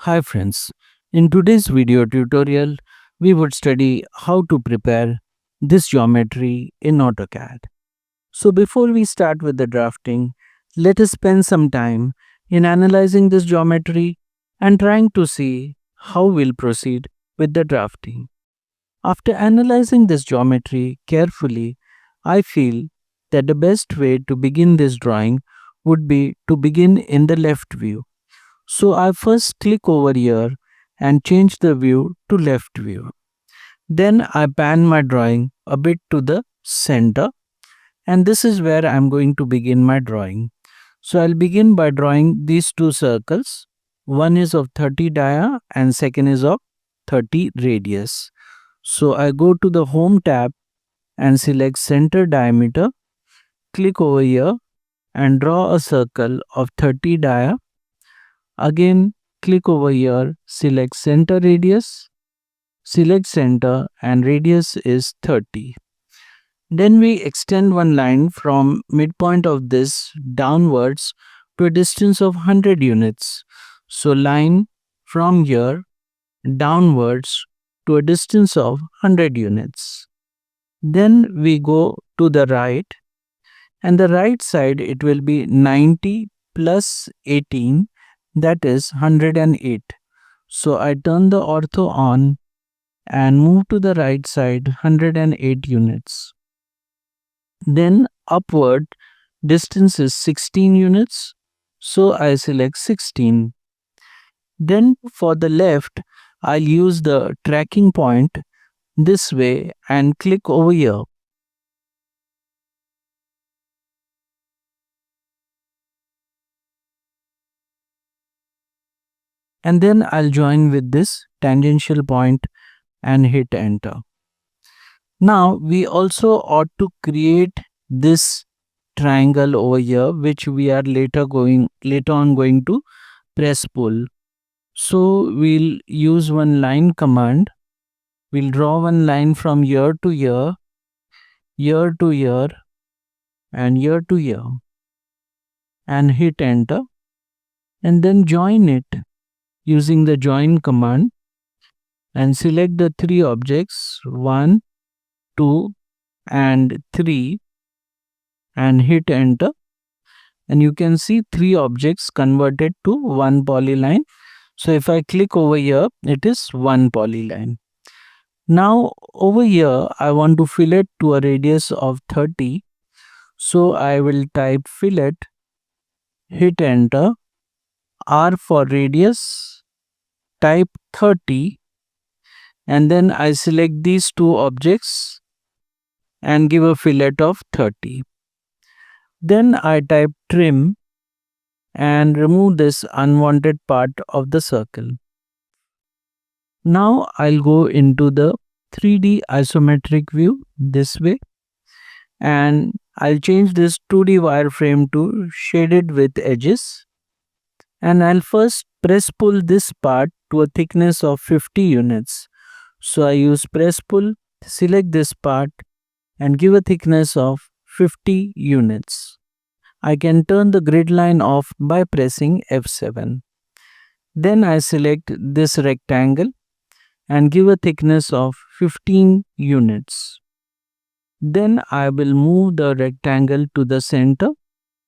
Hi friends, in today's video tutorial, we would study how to prepare this geometry in AutoCAD. So before we start with the drafting, let us spend some time in analyzing this geometry and trying to see how we'll proceed with the drafting. After analyzing this geometry carefully, I feel that the best way to begin this drawing would be to begin in the left view. So I first click over here and change the view to left view. Then I pan my drawing a bit to the center, and this is where I'm going to begin my drawing. So I'll begin by drawing these two circles. One is of 30 dia and second is of 30 radius. So I go to the home tab and select center diameter, click over here and draw a circle of 30 dia. Again, click over here, select center radius, select center and radius is 30. Then we extend one line from midpoint of this downwards to a distance of 100 units. So line from here downwards to a distance of 100 units. Then we go to the right, and the right side it will be 90 plus 18, that is 108. So I turn the ortho on and move to the right side 108 units. Then upward distance is 16 units, so I select 16. Then for the left, I'll use the tracking point this way and click over here. And then I'll join with this tangential point and hit enter. Now we also ought to create this triangle over here, which we are later on going to press pull. So we'll use one line command. We'll draw one line from here to here, here to here, and here to here, and hit enter, and then join it using the join command and select the three objects 1, 2, and 3 and hit enter, and you can see three objects converted to one polyline. So if I click over here, it is one polyline. Now over here I want to fillet to a radius of 30, so I will type fillet, hit enter, R for radius, type 30, and then I select these two objects and give a fillet of 30. Then I type trim and remove this unwanted part of the circle. Now I'll go into the 3D isometric view this way, and I'll change this 2D wireframe to shaded with edges, and I'll first press pull this part to a thickness of 50 units. So I use press pull, select this part and give a thickness of 50 units. I can turn the grid line off by pressing F7. Then I select this rectangle and give a thickness of 15 units. Then I will move the rectangle to the center.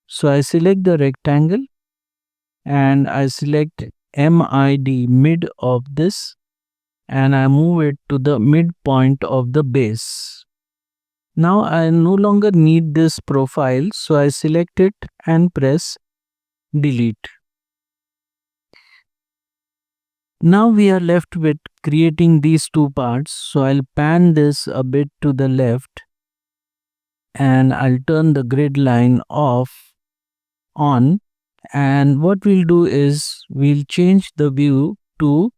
So I select the rectangle and I select MID, mid of this, and I move it to the midpoint of the base. Now I no longer need this profile, so I select it and press delete. Now we are left with creating these two parts, so I'll pan this a bit to the left and I'll turn the grid line off on, and what we'll do is we'll change the view to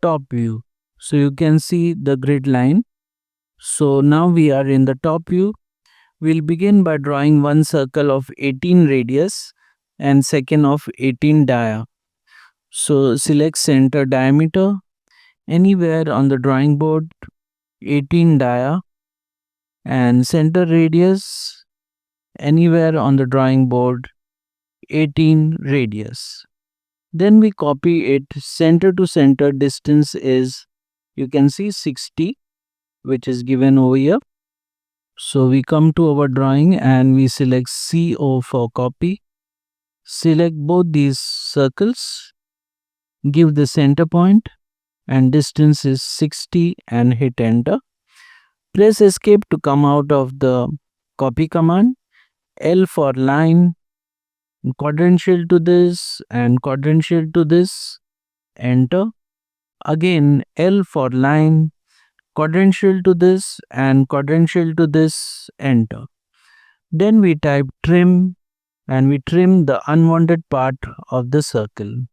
top view, so you can see the grid line. So now we are in the top view. We'll begin by drawing one circle of 18 radius and second of 18 dia. So select center diameter anywhere on the drawing board, 18 dia, and center radius anywhere on the drawing board, 18 radius. Then we copy it. Center to center distance is, you can see 60, which is given over here. So we come to our drawing and we select CO for copy. Select both these circles, give the center point and distance is 60 and hit enter. Press escape to come out of the copy command. L for line, quadrantial to this and quadrantial to this, enter. Again L for line, quadrantial to this and quadrantial to this, enter. Then we type trim and we trim the unwanted part of the circle.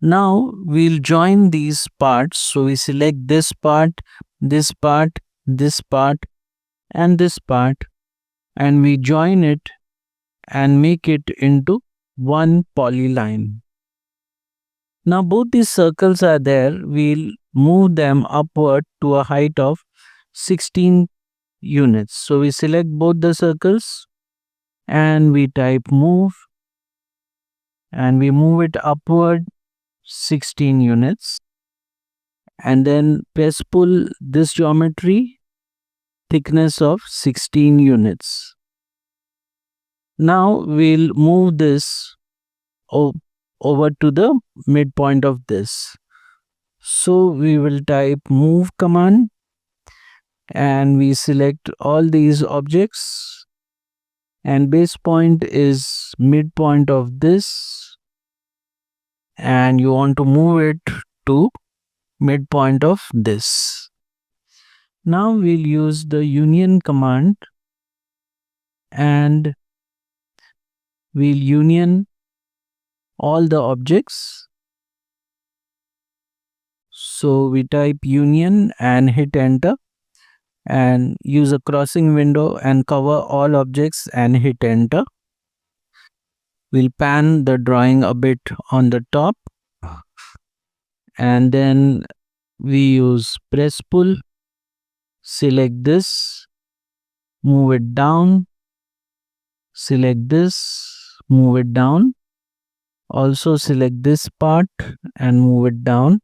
Now we'll join these parts. So we select this part, this part, this part and this part, and we join it and make it into one polyline. Now both these circles are there. We'll move them upward to a height of 16 units. So we select both the circles and we type move and we move it upward 16 units, and then press pull this geometry, thickness of 16 units. Now we'll move this over to the midpoint of this. So we will type move command and we select all these objects, and base point is midpoint of this, and you want to move it to midpoint of this. Now we'll use the union command and we'll union all the objects. So we type union and hit enter and use a crossing window and cover all objects and hit enter. We'll pan the drawing a bit on the top and then we use press pull, select this, move it down, select this, move it down, also select this part and move it down.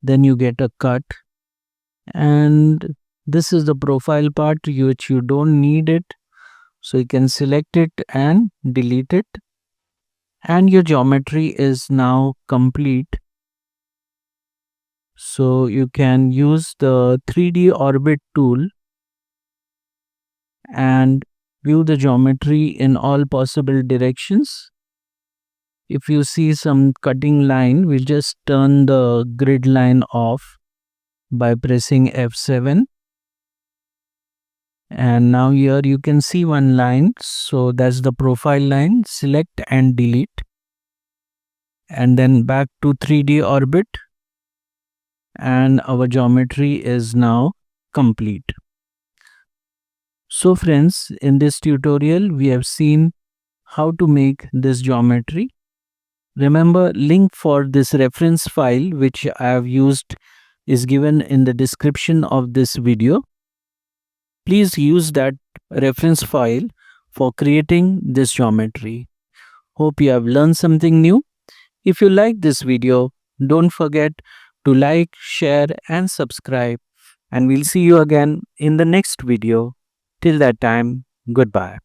Then you get a cut, and this is the profile part which you don't need it, so you can select it and delete it, and your geometry is now complete. So you can use the 3D orbit tool and view the geometry in all possible directions. If you see some cutting line, we'll just turn the grid line off by pressing F7. And now here you can see one line. So that's the profile line. Select and delete. And then back to 3D orbit. And our geometry is now complete. So friends, in this tutorial, we have seen how to make this geometry. Remember, link for this reference file which I have used is given in the description of this video. Please use that reference file for creating this geometry. Hope you have learned something new. If you like this video, don't forget to like, share and subscribe, and we'll see you again in the next video. Till that time, goodbye.